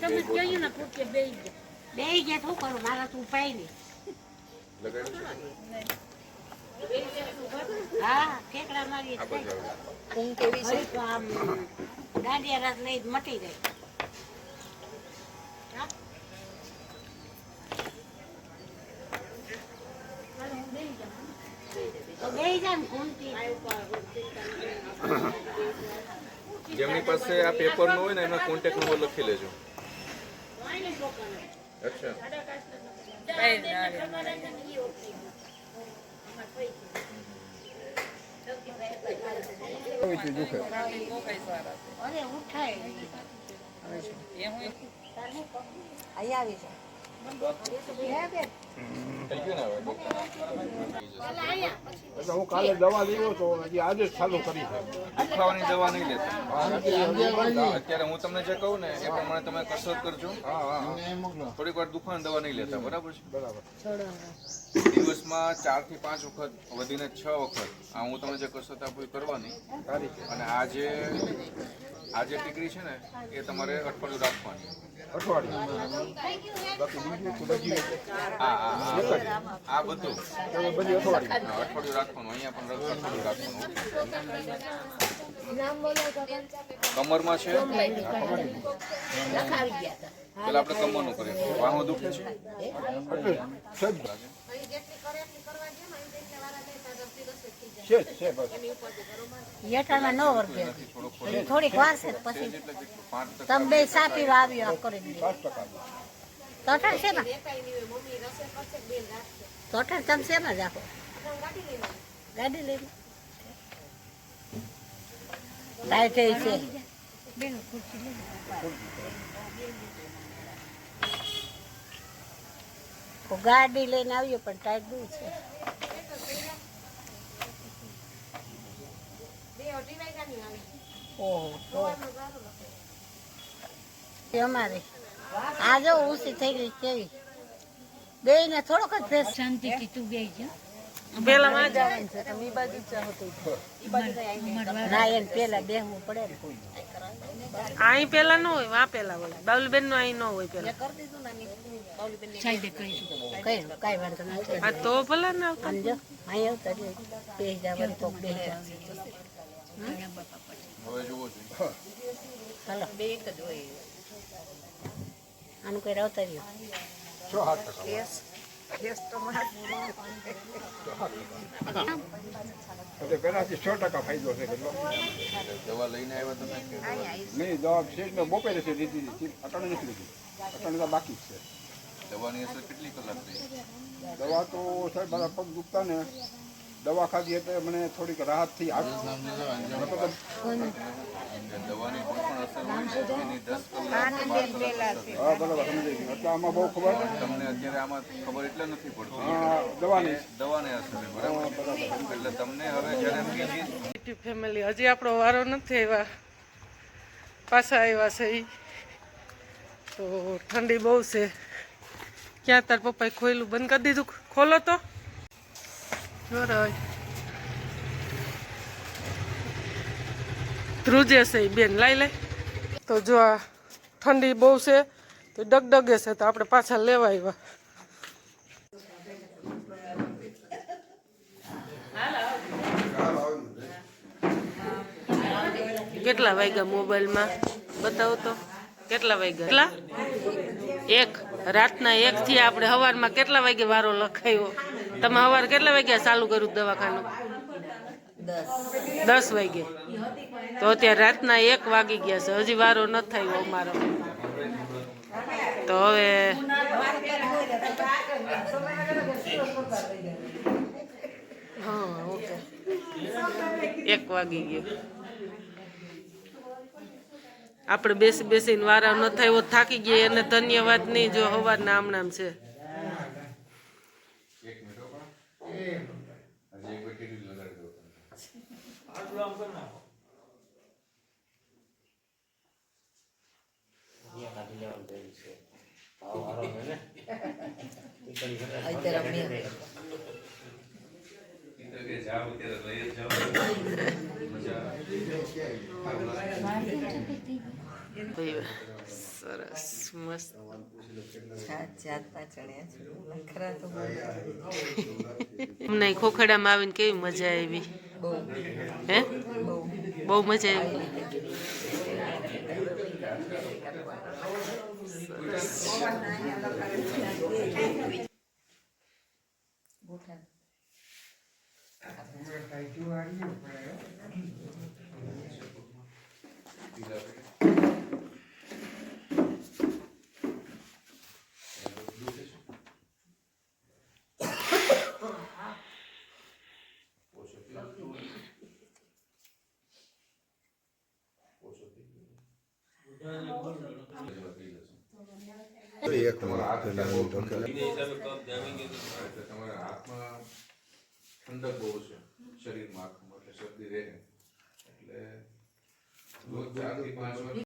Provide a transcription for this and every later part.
તમે ક્યાં ના પૂછે બે ગયા શું કરું મારા તું પાઈ નહીં હા ઠેકડા મારી આમ દાંડિયા રસ લઈ મટી જાય જેમની પાસે આ પેપર નો હોય ને એમના કોન્ટેક્ટ નંબર લખી લેજો. અચ્છા હું કાલે દવા લીધો તો હજી આજે જ ચાલુ કરી છે. દુખાવાની દવા નહીં લેતા. અત્યારે હું તમને જે કહું ને એ પ્રમાણે તમે કસરત કરજો. થોડીક વાર દુખાવાની દવા નહીં લેતા. બરાબર છે? બરાબર. દિવસમાં 4 થી 5 વખત વધીને 6 વખત આ હું તમને જે કસરત આપું એ કરવાની. અને આ જે ટીકડી છે ને એ તમારે અઠવાડિયું રાખવાની. આ બધું અઠવાડિયું રાખવાનું. અહીંયા પણ અઠવાડિયું રાખવાનું. કમરમાં છે પેલા આપણે કમરનું કરીએ. વાહો દુખે છે યઠામાં ન વર્ગે થોડીક વાર છે પછી તમે બે સા પીવા આવ્યો કરી દીધું તોઠણ છે ને તોઠણ તમે શેમાં જ આપો ગાડી લઈને ટાઈટ છે ગાડી લઈને આવ્યો પણ ટાઈટ દૂર છે અમારે આ જો ઊંચી થઈ ગઈ કેવી બે ને થોડોક જ ફેસ શાંતિથી તું બે પેલા માં જવાનું છે તમે બાજુ ચાહો તો ના એમ પેલા બેહવું પડે ને અહીં પેલા ન હોય વા પેલા હોય બાબલીબેન નો અહીં ન હોય પેલા કરી દીધું ને બાબલીબેન સાઈડે કહીશું કઈ વાંધો નથી આ તો ભલા ને આવતા સમજો અહીં આવતા બે જવાનું તો બે હવે જોવો જોઈએ. હાલો બે એક જ હોય આનું કઈ આવતા રહ્યું 7% પેલાથી 6% ફાયદો છે કેટલો. દવા લઈને આવ્યા તમે? નહીં દવા મેં બપોરે છે લીધી અટાણે નથી લીધી. અટાણે તો બાકી જ છે. દવાની અસર કેટલી કલાક થઈ? દવા તો સાહેબ મારા પગ દુખતા ને દવા ખાધી એટલે મને થોડીક રાહત થઈ. દવાની કોઈ પણ અસર હોય છે એની 10 કલાક હા બરાબર સમજાઈ ગયું. એટલે આમાં બહુ ખબર તમને અત્યારે આમાં ખબર એટલે નથી પડતી દવાની અસર. બરાબર. એટલે તમને હવે જ્યારે ફેમિલી હજી આપણો વારો નથી આવ્યા પાછા આવ્યા છે ઈ તો ઠંડી બહુ છે. ક્યાં તાર પપ્પાએ ખોયલું બંધ કરી દીધું? ખોલો તો ધ્રુજે છે એ બેન લાઈ લે. તો જો આ ઠંડી બહુ છે તો ડગડગે છે તો આપણે પાછા લેવા આવ્યા. કેટલા વાગ્યા મોબાઈલમાં બતાવો તો કેટલા વાગ્યા? કેટલા? 1 રાતના 1 થી આપણે સવારમાં કેટલા વાગે વારો લખાયો? તમે સવારે કેટલા વાગ્યા ચાલુ કર્યું દવાખાનું? 10 વાગે. તો અત્યારે રાતના 1 વાગી ગયા છે હજી વારો ન થયો અમારો. તો હવે હા ઓકે 1 વાગી ગયો. આપણે બેસીને વારા ન થયો થાકી ગયા એને ધન્યવાદ નહીં. જો સવારના આમનામ છે. ભાઈ સરસ મસ્ત અમને ખોખડામાં આવીને કેવી મજા આવી હે બહુ મજા આવી તમારા હાથમાં ઠંડક બહુ છે શરીરમાં આંખમાં એટલે શરદી રહે એટલે 4 થી 5 વાર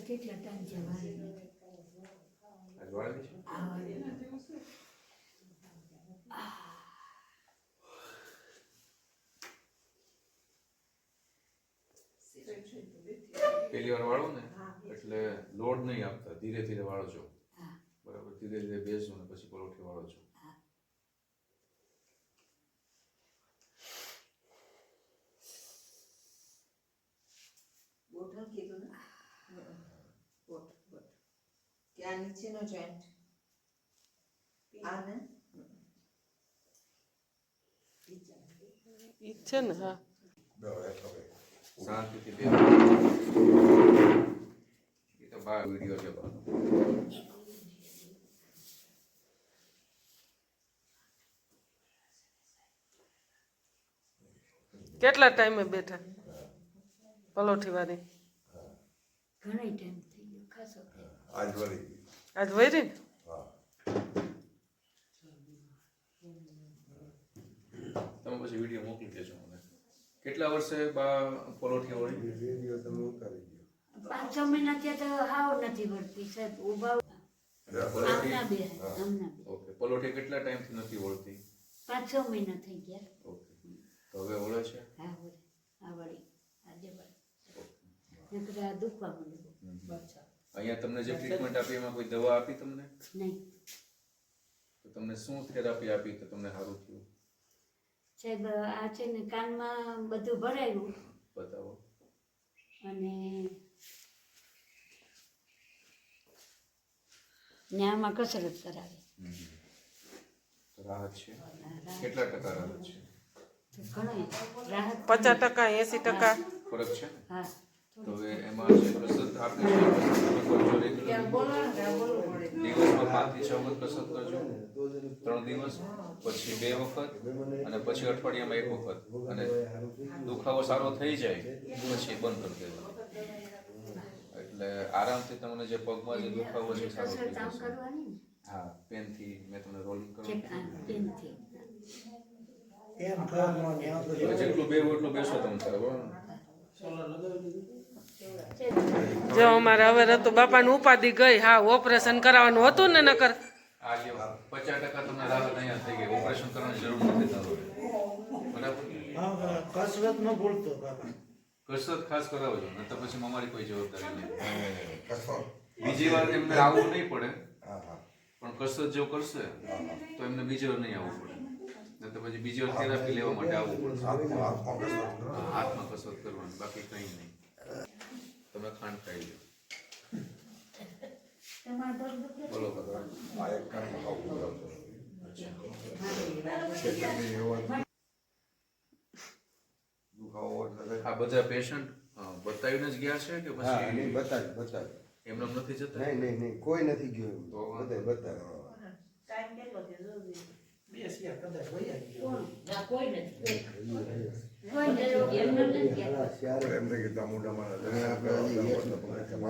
કેટલા ટાઈમ છે પહેલી વાર વાળો ને એટલે લોડ નહીં આપતા ધીરે ધીરે વાળો બરાબર ધીરે ધીરે બેસો ને પછી પરોઠી વાળો છો બોટલ કીધું ને ક્યાં નીચેનો જોઈન્ટ આ ને ઈ છે ને હા શાંતિથી બે એ તો બહાર વિડીયો છે કેટલા ટાઈમે બેઠા પલોઠી વાળી ઘણી ટાઈમ થઈ ગયો ખાસો આજ વૈરી ને તમે પછી વિડીયો મોકલી દેજો મને કેટલા વર્ષે બા પરોઠી વળી 5-6 મહિના ત્યાં તો હાવ નથી વળતી સાહેબ ઉભા આમના બે ઓકે પરોઠી કેટલા ટાઈમથી નથી વળતી 5-6 મહિના થઈ ગયા ઓકે તો હવે વળે છે હા વળી આ વળી આજે વળી નકર આ દુખવા મળ્યું અહીંયા તમને જે ટ્રીટમેન્ટ આપી એમાં કોઈ દવા આપી તમને નહીં તો તમને શું થેરાપી આપી તો તમને સારું થયું સાહેબ આ છે ને કાનમાં બધું ભરાયું બતાવો અને ન્યામાં કસરત કરાવી રાહત છે કેટલા ટકા રાહત છે ઘણો રાહત 50% 80% ફરક છે હા તો હવે એમાં જે કસરત આપી છે દિવસમાં 5 થી 6 વખત કસરત કરજો 3 દિવસ પછી 2 વખત અને પછી અઠવાડિયામાં 1 વખત અને દુખાવો સારો થઈ જાય પછી બંધ કરી દેવાનો એટલે આરામથી તમને જે પગમાં જે દુખાવો છે સારો થઈ કામ જશે કરવાની હા પેનથી મેં તમને રોલિંગ ને કર્યું પેનથી જેટલું બેવું એટલું બેસો તમે બરાબર જો અમારે હવે રતુ બાપાનું ઉપાધિ ગઈ હા ઓપરેશન કરાવવાનું હતું ને નકર આ જે 50% તમને રાહત અહીંયા થઈ ગઈ ઓપરેશન કરવાની જરૂર નથી તમારે બરાબર કસરત ન ભૂલતો બાપા કસરત ખાસ કરાવજો ન તો પછી અમારી કોઈ જવાબદારી નહીં બીજી વાર એમને આવવું નહીં પડે પણ કસરત જો કરશે તો એમને બીજી વાર નહીં આવવું પડે ન તો પછી બીજી વાર થેરાપી લેવા માટે આવવું પડશે હાથમાં કસરત કરવાની બાકી કંઈ નહીં તમે ખાંડ ખાઈ લો બોલો આ બધા પેશન્ટ બતાવીને જ ગયા છે કે પછી બતાવી એમને નથી જતા નહીં કોઈ નથી ગયું બતાવે ટાઈમ કેટલો છે જરૂરી બેસ્યા કદાચ વયા ગયો કોઈ નથી કોઈ નથી એમને કીધા મોઢામાં હવે તમે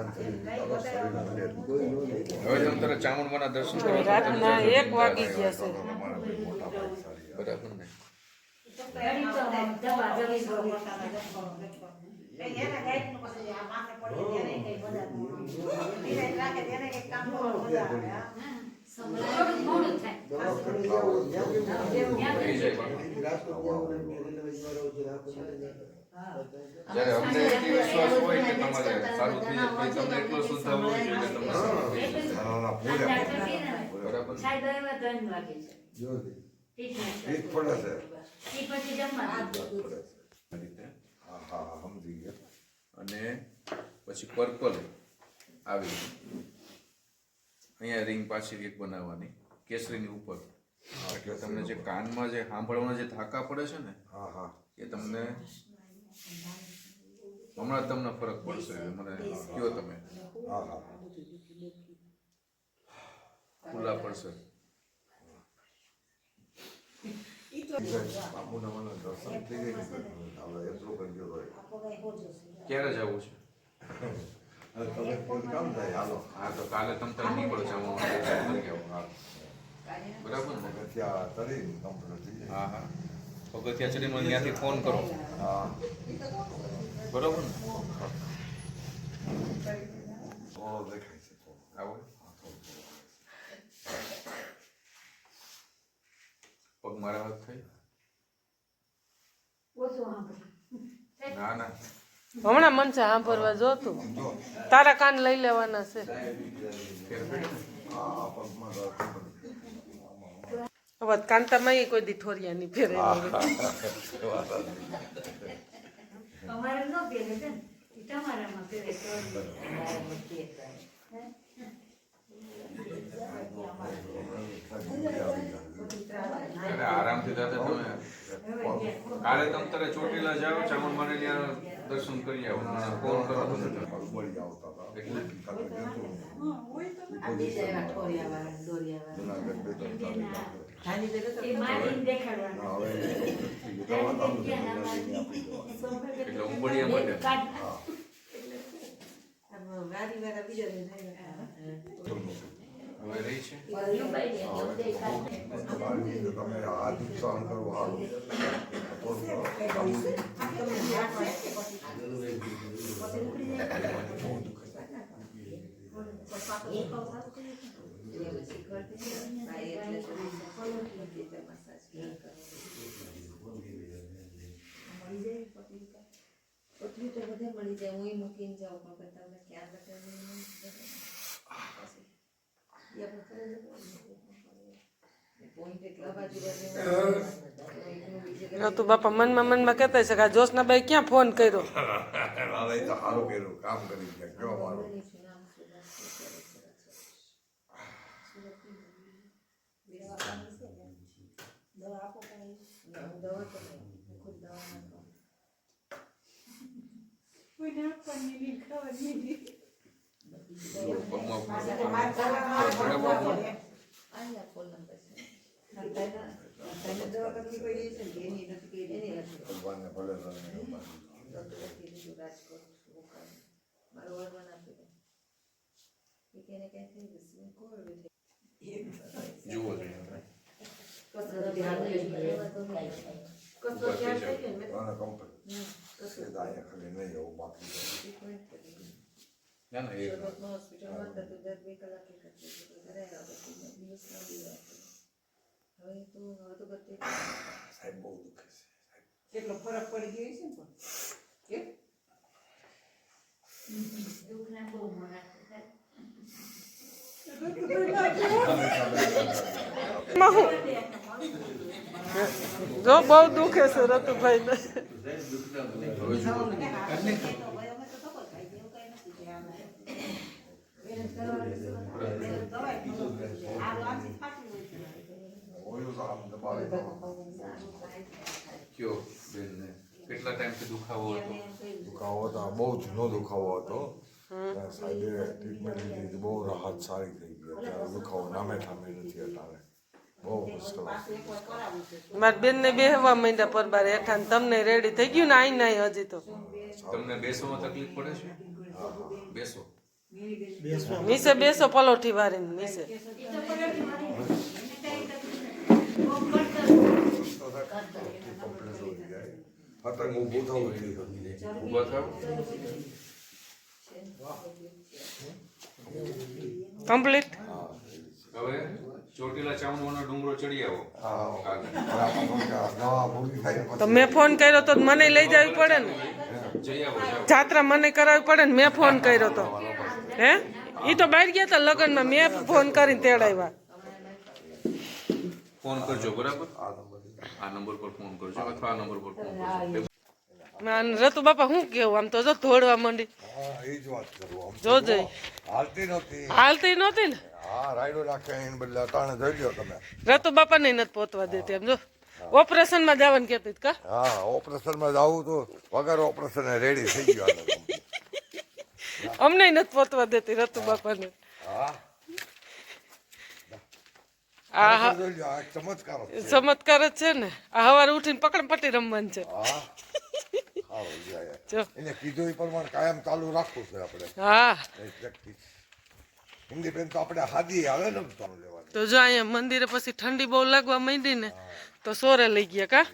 તરત ચામુંડમાના દર્શન કરો રાતના 1 વાગી ગયા છે બરાબર ને એના થઈ જાય બાપુ. જ્યારે અમને એટલી વિશ્વાસ હોય કે તમારે સારું થઈ જાય પછી તમને એટલો શુદ્ધ હોવો જોઈએ કે તમને સારું થઈ જાય. બરાબર ને? એક પડે છે આ રીતે. હા હા સમજી ગયા. અને પછી પર્પલ આવી અહીંયા રિંગ પાછી એક બનાવવાની કેસરીની ઉપર એટલે તમને જે કાનમાં જે સાંભળવાના જે ધાકા પડે છે ને હા હા એ તમને હમણાં તમને ફરક પડશે મને કયો તમે હા હા ખુલ્લા પડશે. બાપુના મને દર્શન થઈ ગઈ આપણે એટલું કરજો હોય ક્યારે જવું છે? તમે કોઈ કામ થાય હાલો હા તો કાલે તમે તાર નીકળો છો હું કરી આવું. હા બરાબર ને? ત્યાં તરી કમ્પ્લીટ થઈ જાય હા હા પગથિયા ચડી મને ત્યાંથી ફોન કરો. હા બરાબર ને? થોડો દેખાય છે થોડો. આવો પગ મારા હાથ થઈ ના ના હમણાં મન છે સાંભળવા જોતું તારા કાન લઈ લેવાના છે હા પગમાં હવે કાંતામાં કોઈ દી ઠોરિયા નહીં ફેરે અમારે ન પહેરે છે ને ઈ તમારામાં પહેરે તો અરે આરામથી દાદા તમે કાલે તમે તારે ચોટીલા જાઓ ચામુંડમાને ત્યાં દર્શન કરી આવો મને ફોન કરો તમે મળી આવતા હતા એટલે જુનાગઢ બે ત્રણ તારીખ એ મારીને દેખાડવાનું હવે દવા ચાલુ છે આપી દેવા એટલે ઉંબડિયા માટે હવે રહી છે તમે આ સહન કરો હાલો પતલી તો બધે મળી જાય હું મૂકીને જાઉં પણ તમને ક્યાં પોઈન્ટ એટલા બાજુ તું બાપા મનમાં કહેતા છે કે આ જોશનાબાઈ ક્યાં ફોન કર્યો હવે તો સારું કર્યું કામ કરી ગયા કેવો મારો ભગવાનને ભલે જુઓ જોઈએ દાયા ખાલી નહીં એવું બાકી ના ના એ સાહેબ બહુ દુખે છે કેટલો ફરક પડી ગયો છે ને દુઃખના બહુ મોડા જો બહુ દુખે છે રતુભાઈ ને ઓલું તો આમ દબાવે તો કયો બેનને કેટલા ટાઈમથી દુખાવો હતો? દુખાવો તો બહુ જૂનો દુખાવો હતો સાહેબે ટ્રીટમેન્ટ લીધી બહુ રાહત સારી થઈ ગઈ અત્યારે દુખાવો નામે ઠામે નથી અત્યારે બહુ મુશ્કેલ મારી બેન ને બેહવા માંડ્યા પરબાર હેઠા ને તમને રેડી થઈ ગયું ને આઈ નાઈ હજી તો તમને બેસવામાં તકલીફ પડે છે? બેસો નીચે બેસો પલોઠી વાળીને નીચે પતંગ ઊભું થવું જોઈએ ઊભા થાવ કમ્પ્લીટ. હવે ચોટીલા ચામુંડાનો ડુંગરો ચડી આવો. દવા પૂરી થાય તો મેં ફોન કર્યો તો મને લઈ જવી પડે ને, જઈ આવો જાઓ. જાત્રા મને કરાવવી પડે ને. મેં ફોન કર્યો તો હે ઈ તો બહાર ગયા હતા લગ્નમાં, મેં ફોન કરીને તેડાવ્યા. ફોન કરજો બરાબર. આ નંબર પર ફોન કરજો અથવા આ નંબર પર ફોન કરજો. રતુ બાપા શું કેવું, આમ તો જો ધોડવા માંડી. હા એ જ વાત કરું આમ જોજે હાલતી નહોતી. હાલતી નહોતી ને. હા રાયડો નાખે એને બદલે અટાણે જોઈ લ્યો તમે. રતુ બાપા ને નથી પોતવા દેતી એમ જો. ઓપરેશન માં જવાનું કેતી કા. હા ઓપરેશનમાં જવું તો વગર ઓપરેશન રેડી થઈ ગયો. અમને નથી પોતવા દેતી રતુ બાપા ને. હા આ જોઈ લ્યો આ ચમત્કાર જ છે. ચમત્કાર જ છે ને. આ હવારે ઉઠીને પકડ પટ્ટી રમવાનું છે. હા સારું જાય. જો એને કીધું એ પ્રમાણે કાયમ ચાલુ રાખવું છે આપણે હા પ્રેક્ટિસ. હિન્દી બેન તો આપણે હાદી આવે ને ચાલુ લેવાનું. તો જો અહીંયા મંદિરે પછી ઠંડી બહુ લાગવા માંડી ને તો સોરે લઈ ગયા કા.